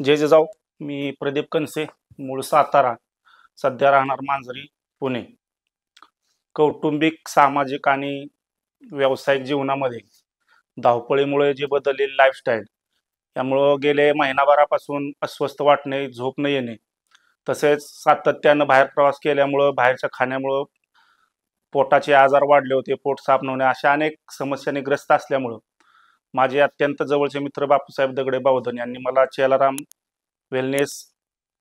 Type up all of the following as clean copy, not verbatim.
जय जिजाऊ. मी प्रदीप कनसे, मूळ सातारा, सध्या राहणार मांजरी, पुणे. कौटुंबिक, सामाजिक आणि व्यावसायिक जीवनामध्ये धावपळीमुळे जी बदललेली लाईफस्टाईल, यामुळं गेले महिनाभरापासून अस्वस्थ वाटणे, झोप न येणे, तसेच सातत्यानं बाहेर प्रवास केल्यामुळं, बाहेरच्या खाण्यामुळं पोटाचे आजार वाढले होते, पोट साफ न होणे, अशा अनेक समस्यांनी ग्रस्त असल्यामुळं माझे अत्यंत जवळचे मित्र बापूसाहेब दगडे बावधन यांनी मला चेलाराम वेलनेस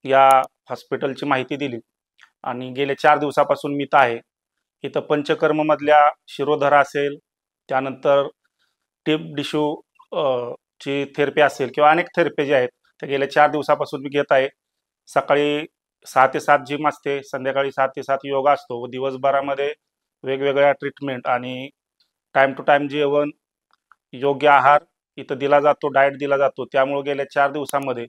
या हॉस्पिटलची माहिती दिली आणि गेले 4 दिवसापासून मी इथं आहे. इथं पंचकर्ममधल्या शिरोधरा असेल, त्यानंतर टिप डिशू ची थेरपी असेल किंवा अनेक थेरपी जे आहेत त्या गेल्या 4 दिवसापासून मी घेत आहे. सकाळी 6 ते 7 जिम असते, संध्याकाळी 7 ते 7 योगा असतो व दिवसभरामध्ये वेगवेगळ्या ट्रीटमेंट आणि टाईम टू टाईम जेवण, योग्य आहार इथं दिला जातो, डाएट दिला जातो. त्यामुळे गेल्या 4 दिवसामध्ये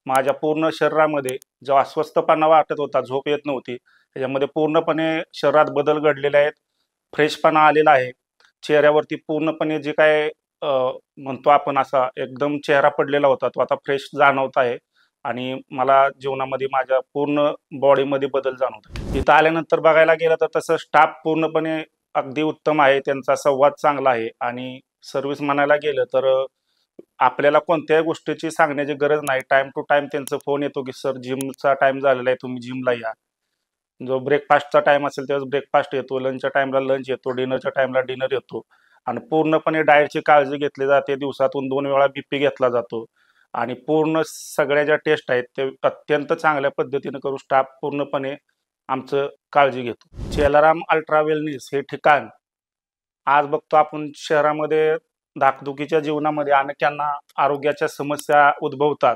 माझ्या पूर्ण शरीरामध्ये जो अस्वस्थपणा वाटत होता, झोप येत नव्हती, त्याच्यामध्ये पूर्णपणे शरीरात बदल घडलेले आहेत. फ्रेशपणा आलेला आहे. चेहऱ्यावरती पूर्णपणे जे काय अ, म्हणतो आपण असा एकदम चेहरा पडलेला होता, तो आता फ्रेश जाणवत आहे आणि मला जीवनामध्ये माझ्या पूर्ण बॉडीमध्ये बदल जाणवत आहे. इथं आल्यानंतर बघायला गेलं तर तसं स्टाफ पूर्णपणे अगदी उत्तम आहे. त्यांचा संवाद चांगला आहे आणि सर्व्हिस म्हणायला गेलं तर आपल्याला कोणत्याही गोष्टीची सांगण्याची गरज नाही. टाईम टू टाईम त्यांचा फोन येतो, की "सर जिमचा टाईम झालेला आहे, तुम्ही जिमला या." जो ब्रेकफास्टचा टाईम असेल त्यावेळेस ब्रेकफास्ट येतो, लंचच्या टाईमला लंच येतो, डिनरच्या टाईमला डिनर येतो आणि पूर्णपणे डाएटची काळजी घेतली जाते. दिवसातून 2 वेळा बीपी घेतला जातो आणि पूर्ण सगळ्या ज्या टेस्ट आहेत ते अत्यंत चांगल्या पद्धतीनं करून स्टाफ पूर्णपणे आमचं काळजी घेतो. चेलाराम अल्ट्रा वेलनेस हे ठिकाण आज बघतो आपण शहरामध्ये धाकधुकीच्या जीवनामध्ये अनेकांना आरोग्याच्या समस्या उद्भवतात.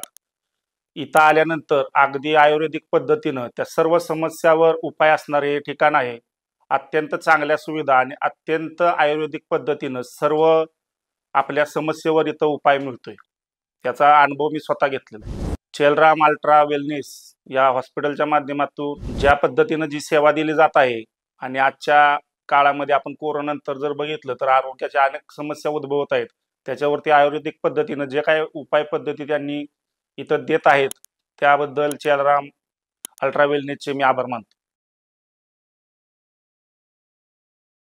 इथं आल्यानंतर अगदी आयुर्वेदिक पद्धतीनं त्या सर्व समस्यावर उपाय असणारे हे ठिकाण आहे. अत्यंत चांगल्या सुविधा आणि अत्यंत आयुर्वेदिक पद्धतीनं सर्व आपल्या समस्येवर इथं उपाय मिळतोय. त्याचा अनुभव मी स्वतः घेतलेला आहे. चेलराम अल्ट्रा वेलनेस या हॉस्पिटलच्या माध्यमातून ज्या पद्धतीनं जी सेवा दिली जात आहे आणि आजच्या काळामध्ये आपण कोरोनानंतर जर बघितलं तर आरोग्याच्या अनेक समस्या उद्भवत आहेत. त्याच्यावरती आयुर्वेदिक पद्धतीनं जे काही उपाय पद्धती त्यांनी इथं देत आहेत, त्याबद्दल चेलाराम अल्ट्रा वेलनेसचे मी आभार मानतो.